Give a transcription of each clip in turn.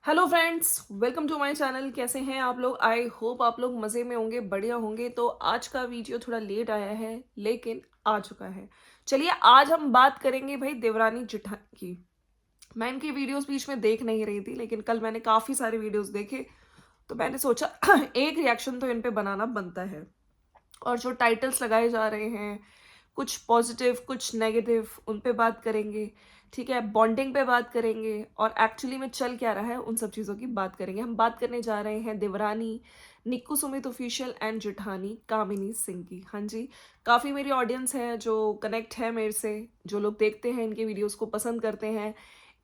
Hello friends, welcome to my channel. कैसे हैं आप लोग? आई होप आप लोग मज़े में होंगे, बढ़िया होंगे। तो आज का वीडियो थोड़ा लेट आया है, लेकिन आ चुका है। चलिए, आज हम बात करेंगे भाई देवरानी जेठानी की। मैं इनकी वीडियोस बीच में देख नहीं रही थी, लेकिन कल मैंने काफ़ी सारे वीडियोस देखे, तो मैंने सोचा एक रिएक्शन तो इन पे बनाना बनता है। और जो टाइटल्स लगाए जा रहे हैं, कुछ पॉजिटिव कुछ नेगेटिव, उन पे बात करेंगे। ठीक है, बॉन्डिंग पे बात करेंगे और एक्चुअली में चल क्या रहा है उन सब चीज़ों की बात करेंगे। हम बात करने जा रहे हैं देवरानी निक्कू सुमित ऑफिशियल एंड जेठानी कामिनी सिंह की। हाँ जी, काफ़ी मेरी ऑडियंस है जो कनेक्ट है मेरे से, जो लोग देखते हैं इनके वीडियोस को पसंद करते हैं।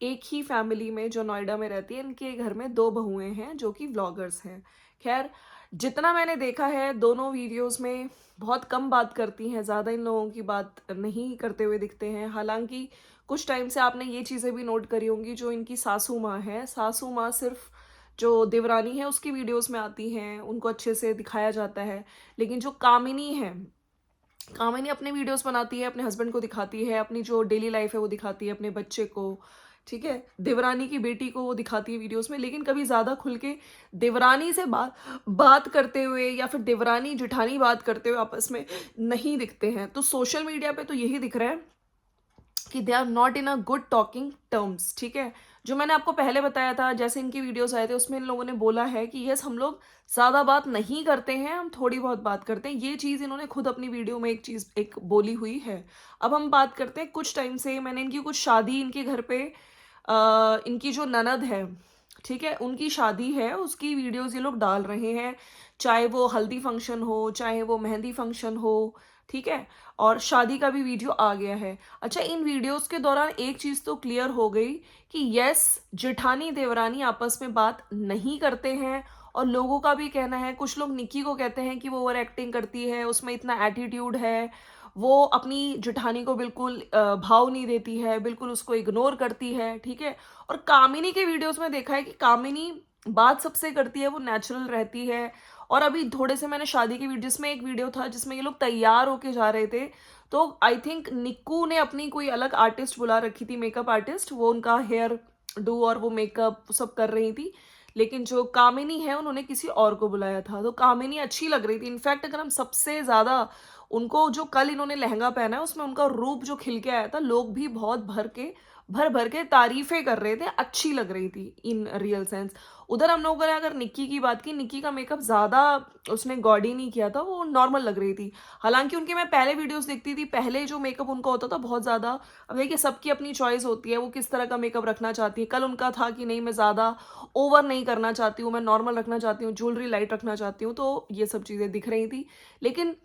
एक ही फैमिली में जो नोएडा में रहती है, इनके घर में दो बहुएं हैं जो कि व्लॉगर्स हैं। खैर, जितना मैंने देखा है दोनों वीडियोस में बहुत कम बात करती हैं, ज़्यादा इन लोगों की बात नहीं करते हुए दिखते हैं। हालांकि कुछ टाइम से आपने ये चीज़ें भी नोट करी होंगी, जो इनकी सासू माँ है, सासू माँ सिर्फ जो देवरानी है उसकी वीडियोस में आती हैं, उनको अच्छे से दिखाया जाता है। लेकिन जो कामिनी है, कामिनी अपने वीडियोस बनाती है, अपने हस्बैंड को दिखाती है, अपनी जो डेली लाइफ है वो दिखाती है, अपने बच्चे को। ठीक है, देवरानी की बेटी को वो दिखाती है वीडियोस में, लेकिन कभी ज्यादा खुल के देवरानी से बात करते हुए या फिर देवरानी जेठानी बात करते हुए आपस में नहीं दिखते हैं। तो सोशल मीडिया पे तो यही दिख रहा है कि they are not in a good talking terms. ठीक है, जो मैंने आपको पहले बताया था, जैसे इनकी वीडियोस आए थे उसमें इन लोगों ने बोला है कि यस, हम लोग ज्यादा बात नहीं करते हैं, हम थोड़ी बहुत बात करते हैं। ये चीज इन्होंने खुद अपनी वीडियो में एक बोली हुई है। अब हम बात करते हैं, कुछ टाइम से मैंने इनकी कुछ शादी, इनके घर पे इनकी जो ननद है, ठीक है, उनकी शादी है, उसकी वीडियोस ये लोग डाल रहे हैं। चाहे वो हल्दी फंक्शन हो, चाहे वो मेहंदी फंक्शन हो। ठीक है, और शादी का भी वीडियो आ गया है। अच्छा, इन वीडियोस के दौरान एक चीज तो क्लियर हो गई कि यस, जेठानी देवरानी आपस में बात नहीं करते हैं। और लोगों का भी कहना है, कुछ लोग निक्की को कहते हैं कि वो ओवर एक्टिंग करती है, उसमें इतना एटीट्यूड है, वो अपनी जेठानी को बिल्कुल भाव नहीं देती है, बिल्कुल उसको इग्नोर करती है। ठीक है, और कामिनी के वीडियोस में देखा है कि कामिनी बात सबसे करती है, वो नेचुरल रहती है। और अभी थोड़े से मैंने शादी की वीडियोस में एक वीडियो था जिसमें ये लोग तैयार होके जा रहे थे, तो आई थिंक निक्कू ने अपनी कोई अलग आर्टिस्ट बुला रखी थी, मेकअप आर्टिस्ट, वो उनका हेयर डू और वो मेकअप सब कर रही थी। लेकिन जो कामिनी है उन्होंने किसी और को बुलाया था, तो कामिनी अच्छी लग रही थी। इनफैक्ट अगर हम सबसे ज्यादा उनको, जो कल इन्होंने लहंगा पहना है उसमें उनका रूप जो खिल के आया था, लोग भी बहुत भर भर के तारीफें कर रहे थे, अच्छी लग रही थी इन रियल सेंस। उधर हम लोगों ने अगर निक्की की बात की, निक्की का मेकअप ज्यादा उसने गॉडी नहीं किया था, वो नॉर्मल लग रही थी। हालांकि उनके मैं पहले वीडियोस देखती थी, पहले जो मेकअप उनका होता था बहुत ज्यादा। अब देखिए, सबकी अपनी चॉइस होती है, वो किस तरह का मेकअप रखना चाहती है। कल उनका था कि नहीं, मैं ज्यादा ओवर नहीं करना चाहती हूँ, मैं नॉर्मल रखना चाहती हूँ, ज्वेलरी लाइट रखना चाहती हूँ, तो ये सब चीजें दिख रही थी। लेकिन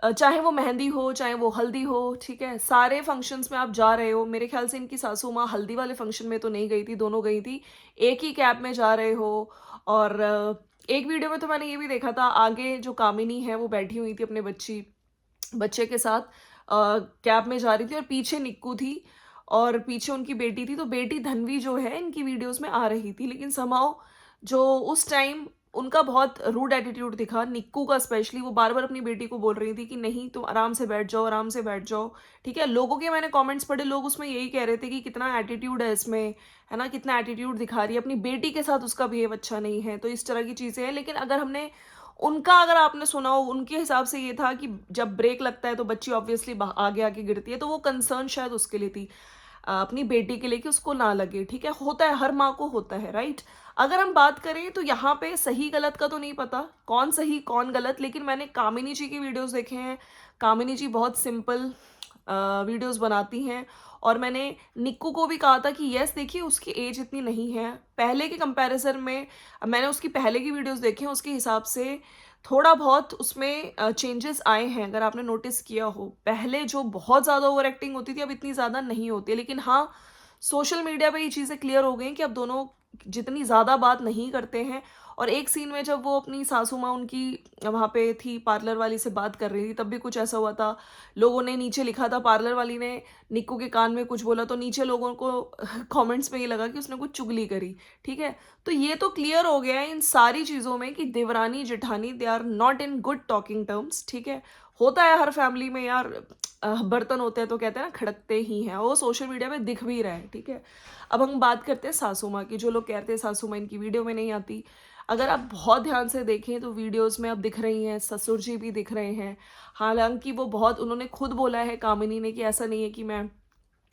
चाहे वो मेहंदी हो, चाहे वो हल्दी हो, ठीक है, सारे फंक्शंस में आप जा रहे हो। मेरे ख्याल से इनकी सासू माँ हल्दी वाले फंक्शन में तो नहीं गई थी, दोनों गई थी, एक ही कैब में जा रहे हो। और एक वीडियो में तो मैंने ये भी देखा था, आगे जो कामिनी है वो बैठी हुई थी अपने बच्चे के साथ, कैब में जा रही थी, और पीछे निक्कू थी और पीछे उनकी बेटी थी। तो बेटी धनवी जो है इनकी वीडियोस में आ रही थी, लेकिन समाओ जो उस टाइम उनका बहुत रूड एटीट्यूड दिखा, निक्कू का स्पेशली। वो बार बार अपनी बेटी को बोल रही थी कि नहीं, तुम आराम से बैठ जाओ, आराम से बैठ जाओ। ठीक है, लोगों के मैंने कमेंट्स पढ़े, लोग उसमें यही कह रहे थे कि कितना एटीट्यूड है इसमें, है ना, कितना एटीट्यूड दिखा रही है, अपनी बेटी के साथ उसका बिहेव अच्छा नहीं है। तो इस तरह की चीजें हैं। लेकिन अगर आपने सुना हो, उनके हिसाब से ये था कि जब ब्रेक लगता है तो बच्ची ऑब्वियसली आगे आगे गिरती है, तो वो कंसर्न शायद उसके लिए थी, अपनी बेटी के लिए, कि उसको ना लगे। ठीक है, होता है, हर माँ को होता है, राइट। अगर हम बात करें तो यहाँ पे सही गलत का तो नहीं पता, कौन सही कौन गलत, लेकिन मैंने कामिनी जी के वीडियोस देखे हैं। कामिनी जी बहुत सिंपल वीडियोस बनाती हैं। और मैंने निक्कू को भी कहा था कि यस, देखिए उसकी एज इतनी नहीं है, पहले के कंपैरिजन में मैंने उसकी पहले की वीडियोस देखे हैं, उसके हिसाब से थोड़ा बहुत उसमें चेंजेस आए हैं। अगर आपने नोटिस किया हो, पहले जो बहुत ज़्यादा ओवर एक्टिंग होती थी, अब इतनी ज़्यादा नहीं होती है। लेकिन हाँ, सोशल मीडिया पे ये चीज़ें क्लियर हो गई कि अब दोनों जितनी ज़्यादा बात नहीं करते हैं। और एक सीन में जब वो अपनी सासू माँ उनकी वहाँ पे थी, पार्लर वाली से बात कर रही थी, तब भी कुछ ऐसा हुआ था। लोगों ने नीचे लिखा था, पार्लर वाली ने निक्कू के कान में कुछ बोला, तो नीचे लोगों को कमेंट्स में ये लगा कि उसने कुछ चुगली करी। ठीक है, तो ये तो क्लियर हो गया है इन सारी चीज़ों में कि देवरानी जेठानी, they are not in good talking terms. ठीक है, होता है हर फैमिली में यार, बर्तन होते हैं तो कहते हैं ना खड़कते ही हैं, वो सोशल मीडिया पे दिख भी रहा है, ठीक है। अब हम बात करते हैं सासू माँ की। जो लोग कहते हैं सासू माँ इनकी वीडियो में नहीं आती, अगर आप बहुत ध्यान से देखें तो वीडियोस में अब दिख रही हैं, ससुर जी भी दिख रहे हैं। हालांकि वो बहुत, उन्होंने खुद बोला है कामिनी ने कि ऐसा नहीं है कि मैं,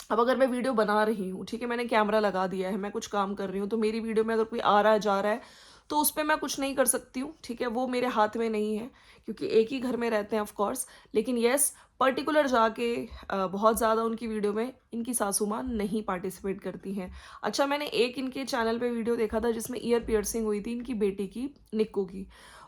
अब अगर मैं वीडियो बना रही हूँ, ठीक है, मैंने कैमरा लगा दिया है, मैं कुछ काम कर रही हूँ, तो मेरी वीडियो में अगर कोई आ रहा है जा रहा है तो उस पर मैं कुछ नहीं कर सकती हूँ, ठीक है, वो मेरे हाथ में नहीं है, क्योंकि एक ही घर में रहते हैं ऑफ कोर्स। लेकिन यस, पर्टिकुलर जाके बहुत ज़्यादा उनकी वीडियो में इनकी सासू माँ नहीं पार्टिसिपेट करती हैं। अच्छा, मैंने एक इनके चैनल पे वीडियो देखा था जिसमें ईयर पियर्सिंग हुई थी इनकी बेटी की, निक्कू की।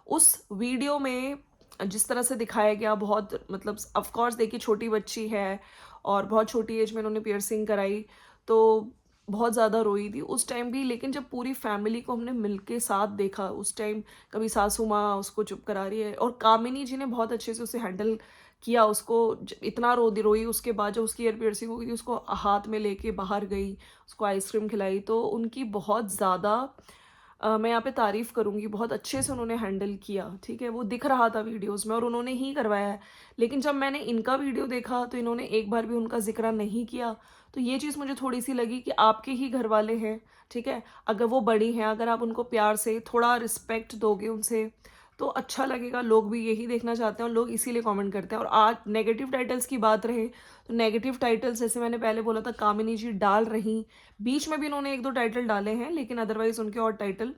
उस वीडियो में जिस तरह से दिखाया गया, बहुत मतलब ऑफ कोर्स देखिए छोटी बच्ची है और बहुत छोटी एज में उन्होंने पियर्सिंग कराई, तो बहुत ज़्यादा रोई थी उस टाइम भी। लेकिन जब पूरी फैमिली को हमने मिलके साथ देखा उस टाइम, कभी सासू माँ उसको चुप करा रही है और कामिनी जी ने बहुत अच्छे से उसे हैंडल किया, उसको इतना रोई, उसके बाद जब उसकी ईयर पियर्सिंग हो गई थी उसको हाथ में लेके बाहर गई, उसको आइसक्रीम खिलाई, तो उनकी बहुत ज़्यादा मैं यहाँ पे तारीफ़ करूँगी, बहुत अच्छे से उन्होंने हैंडल किया, ठीक है, वो दिख रहा था वीडियोस में और उन्होंने ही करवाया है। लेकिन जब मैंने इनका वीडियो देखा तो इन्होंने एक बार भी उनका जिक्र नहीं किया, तो ये चीज़ मुझे थोड़ी सी लगी कि आपके ही घर वाले हैं, ठीक है, अगर वो बड़ी हैं, अगर आप उनको प्यार से थोड़ा रिस्पेक्ट दोगे उनसे तो अच्छा लगेगा। लोग भी यही देखना चाहते हैं और लोग इसीलिए कमेंट करते हैं। और आज नेगेटिव टाइटल्स की बात रहे तो नेगेटिव टाइटल्स जैसे मैंने पहले बोला था कामिनी जी डाल रही, बीच में भी इन्होंने एक दो टाइटल डाले हैं, लेकिन अदरवाइज उनके और टाइटल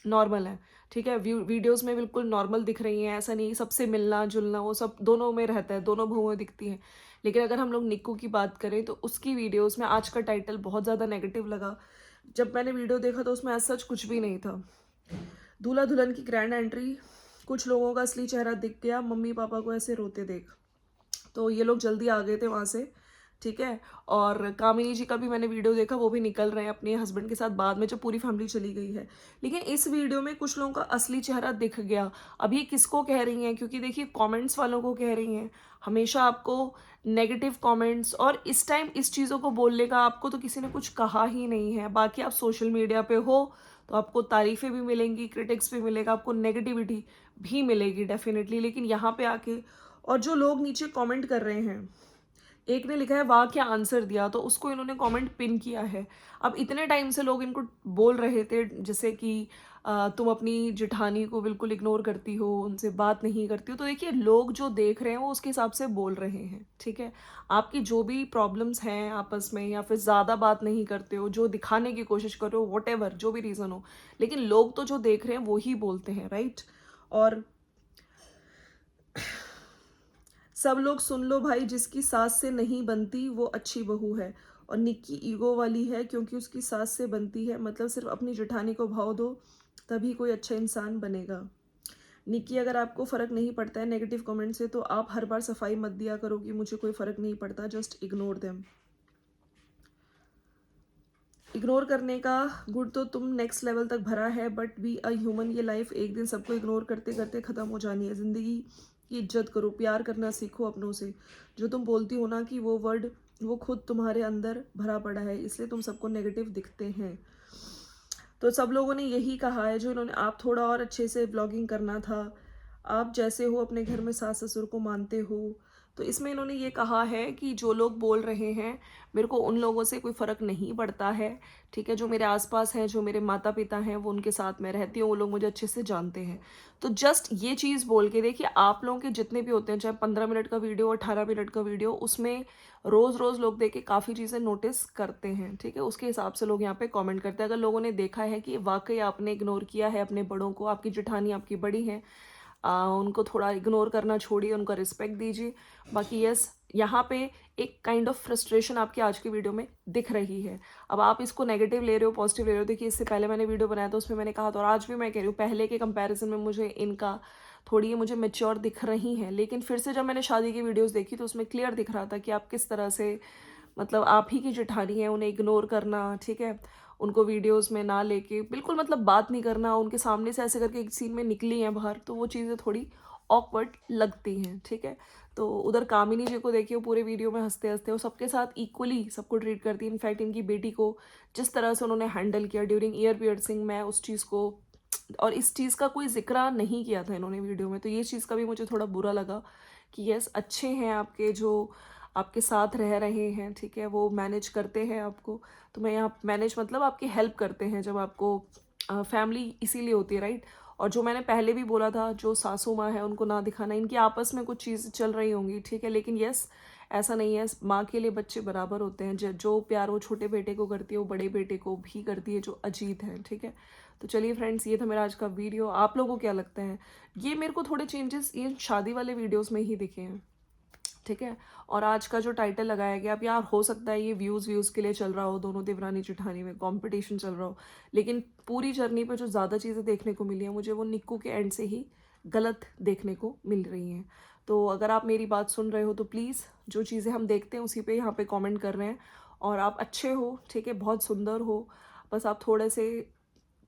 नॉर्मल है, ठीक है, वीडियोस में बिल्कुल नॉर्मल दिख रही हैं, ऐसा नहीं सबसे मिलना जुलना वो सब दोनों में रहता है, दोनों बहुएं दिखती हैं। लेकिन अगर हम लोग निक्कू की बात करें तो उसकी वीडियोस में आज का टाइटल बहुत ज़्यादा नेगेटिव लगा। जब मैंने वीडियो देखा तो उसमें ऐसा सच कुछ भी नहीं था। दूल्हा दुल्हन की ग्रैंड एंट्री, कुछ लोगों का असली चेहरा दिख गया, मम्मी पापा को ऐसे रोते देख, तो ये लोग जल्दी आ गए थे वहाँ से, ठीक है। और कामिनी जी का भी मैंने वीडियो देखा, वो भी निकल रहे हैं अपने हस्बैंड के साथ बाद में जब पूरी फैमिली चली गई है। लेकिन इस वीडियो में कुछ लोगों का असली चेहरा दिख गया। अब ये किसको कह रही हैं, क्योंकि देखिए कमेंट्स वालों को कह रही हैं, हमेशा आपको नेगेटिव कमेंट्स, और इस टाइम इस चीज़ों को बोलने का आपको तो किसी ने कुछ कहा ही नहीं है। बाकी आप सोशल मीडिया पे हो तो आपको तारीफ़ें भी मिलेंगी, क्रिटिक्स भी मिलेगा, आपको नेगेटिविटी भी मिलेगी डेफिनेटली। लेकिन यहाँ पे आके और जो लोग नीचे कमेंट कर रहे हैं, एक ने लिखा है वाह क्या आंसर दिया, तो उसको इन्होंने कमेंट पिन किया है। अब इतने टाइम से लोग इनको बोल रहे थे जैसे कि तुम अपनी जिठानी को बिल्कुल इग्नोर करती हो, उनसे बात नहीं करती हो, तो देखिए लोग जो देख रहे हैं वो उसके हिसाब से बोल रहे हैं, ठीक है। आपकी जो भी प्रॉब्लम्स हैं आपस में, या फिर ज़्यादा बात नहीं करते हो, जो दिखाने की कोशिश कर रहे हो, वॉट जो भी रीज़न हो, लेकिन लोग तो जो देख रहे हैं वो ही बोलते हैं, राइट। और सब लोग सुन लो भाई, जिसकी सास से नहीं बनती वो अच्छी बहू है, और निक्की ईगो वाली है क्योंकि उसकी सास से बनती है, मतलब सिर्फ अपनी जेठानी को भाव दो तभी कोई अच्छा इंसान बनेगा। निक्की, अगर आपको फ़र्क नहीं पड़ता है नेगेटिव कमेंट से तो आप हर बार सफाई मत दिया करो कि मुझे कोई फ़र्क नहीं पड़ता, जस्ट इग्नोर देम। इग्नोर करने का गुण तो तुम नेक्स्ट लेवल तक भरा है, बट बी अ ह्यूमन, ये लाइफ एक दिन सबको इग्नोर करते करते ख़त्म हो जानी है। ज़िंदगी की इज्जत करो, प्यार करना सीखो अपनों से। जो तुम बोलती हो ना कि वो वर्ड, वो खुद तुम्हारे अंदर भरा पड़ा है, इसलिए तुम सबको नेगेटिव दिखते हैं। तो सब लोगों ने यही कहा है, जो इन्होंने, आप थोड़ा और अच्छे से ब्लॉगिंग करना था, आप जैसे हो अपने घर में सास ससुर को मानते हो। तो इसमें इन्होंने ये कहा है कि जो लोग बोल रहे हैं मेरे को उन लोगों से कोई फ़र्क नहीं पड़ता है, ठीक है, जो मेरे आसपास हैं, जो मेरे माता पिता हैं, वो उनके साथ मैं रहती हूँ, वो लोग मुझे अच्छे से जानते हैं। तो जस्ट ये चीज़ बोल के देखिए, आप लोगों के जितने भी होते हैं, चाहे 15 मिनट का वीडियो 18 मिनट का वीडियो, उसमें रोज़ रोज़ लोग देख के काफ़ी चीज़ें नोटिस करते हैं, ठीक है, उसके हिसाब से लोग यहाँ पे कमेंट करते हैं। अगर लोगों ने देखा है कि वाकई आपने इग्नोर किया है अपने बड़ों को, आपकी जेठानी आपकी बड़ी हैं, उनको थोड़ा इग्नोर करना छोड़िए, उनका रिस्पेक्ट दीजिए। बाकी यस, यहाँ पे एक काइंड ऑफ फ्रस्ट्रेशन आपकी आज की वीडियो में दिख रही है। अब आप इसको नेगेटिव ले रहे हो पॉजिटिव ले रहे हो, देखिए इससे पहले मैंने वीडियो बनाया था उसमें मैंने कहा था, और आज भी मैं कह रही हूँ, पहले के कंपैरिजन में मुझे इनका थोड़ी ये मुझे मेच्योर दिख रही हैं। लेकिन फिर से जब मैंने शादी की वीडियोस देखी तो उसमें क्लियर दिख रहा था कि आप किस तरह से, मतलब आप ही की जेठानी है, उन्हें इग्नोर करना, ठीक है, उनको वीडियोस में ना लेके बिल्कुल मतलब बात नहीं करना, उनके सामने से ऐसे करके एक सीन में निकली हैं बाहर, तो वो चीज़ें थोड़ी ऑकवर्ड लगती हैं, ठीक है। तो उधर कामिनी जी को देखिए, वो पूरे वीडियो में हंसते हंसते वो सबके साथ इक्वली सबको ट्रीट करती है। इनफैक्ट इनकी बेटी को जिस तरह से उन्होंने हैंडल किया ड्यूरिंग ईयर पियर्सिंग, मैं उस चीज़ को, और इस चीज़ का कोई जिक्र नहीं किया था इन्होंने वीडियो में, तो ये चीज़ का भी मुझे थोड़ा बुरा लगा कि यस अच्छे हैं आपके जो आपके साथ रह रहे हैं, ठीक है, वो मैनेज करते हैं आपको। तो मैं यहाँ मैनेज मतलब आपकी हेल्प करते हैं जब आपको फैमिली इसीलिए होती है, राइट। और जो मैंने पहले भी बोला था, जो सासू माँ है उनको ना दिखाना, इनकी आपस में कुछ चीज़ चल रही होंगी, ठीक है, लेकिन यस ऐसा नहीं है। माँ के लिए बच्चे बराबर होते हैं। जो प्यार वो छोटे बेटे को करती है वो बड़े बेटे को भी करती है, जो अजीत है, ठीक है। तो चलिए फ्रेंड्स, ये था मेरा आज का वीडियो। आप लोगों को क्या लगता है? ये मेरे को थोड़े चेंजेस ये शादी वाले वीडियोस में ही दिखे हैं, ठीक है। और आज का जो टाइटल लगाया गया, अब यार हो सकता है ये व्यूज़ के लिए चल रहा हो, दोनों देवरानी जेठानी में कंपटीशन चल रहा हो, लेकिन पूरी जर्नी पे जो ज़्यादा चीज़ें देखने को मिली हैं मुझे, वो निक्कू के एंड से ही गलत देखने को मिल रही हैं। तो अगर आप मेरी बात सुन रहे हो तो प्लीज़, जो चीज़ें हम देखते हैं उसी पे यहाँ पे कमेंट कर रहे हैं। और आप अच्छे हो, ठीक है, बहुत सुंदर हो, बस आप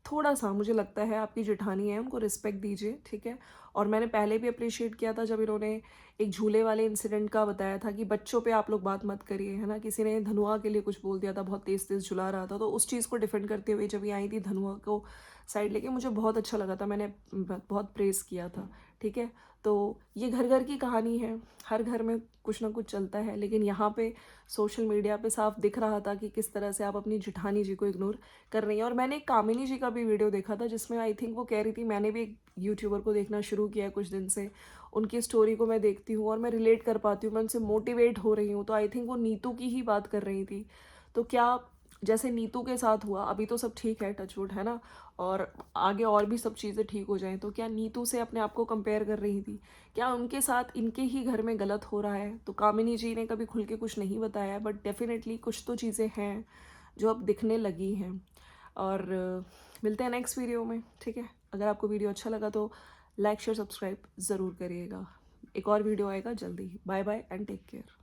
थोड़ा सा मुझे लगता है आपकी जेठानी है, उनको रिस्पेक्ट दीजिए, ठीक है। और मैंने पहले भी अप्रिशिएट किया था जब इन्होंने एक झूले वाले इंसिडेंट का बताया था कि बच्चों पे आप लोग बात मत करिए, है ना। किसी ने धनुआ के लिए कुछ बोल दिया था, बहुत तेज़ तेज़ झुला रहा था, तो उस चीज़ को डिफेंड करते हुए जब ये आई थी धनुआ को साइड लेके, मुझे बहुत अच्छा लगा था, मैंने बहुत प्रेज़ किया था, ठीक है। तो ये घर घर की कहानी है, हर घर में कुछ ना कुछ चलता है, लेकिन यहाँ पे सोशल मीडिया पे साफ दिख रहा था कि किस तरह से आप अपनी जेठानी जी को इग्नोर कर रही हैं। और मैंने एक कामिनी जी का भी वीडियो देखा था जिसमें आई थिंक वो कह रही थी, मैंने भी एक यूट्यूबर को देखना शुरू किया है कुछ दिन से, उनकी स्टोरी को मैं देखती हूँ और मैं रिलेट कर पाती हूँ, मैं उनसे मोटिवेट हो रही हूँ। तो आई थिंक वो नीतू की ही बात कर रही थी। तो क्या जैसे नीतू के साथ हुआ, अभी तो सब ठीक है, टचवुड, है ना, और आगे और भी सब चीज़ें ठीक हो जाएं, तो क्या नीतू से अपने आप को कंपेयर कर रही थी? क्या उनके साथ इनके ही घर में गलत हो रहा है? तो कामिनी जी ने कभी खुल के कुछ नहीं बताया, बट डेफिनेटली कुछ तो चीज़ें हैं जो अब दिखने लगी हैं। और मिलते हैं नेक्स्ट वीडियो में, ठीक है। अगर आपको वीडियो अच्छा लगा तो लाइक शेयर सब्सक्राइब ज़रूर करिएगा। एक और वीडियो आएगा जल्दी ही। Bye bye and take care.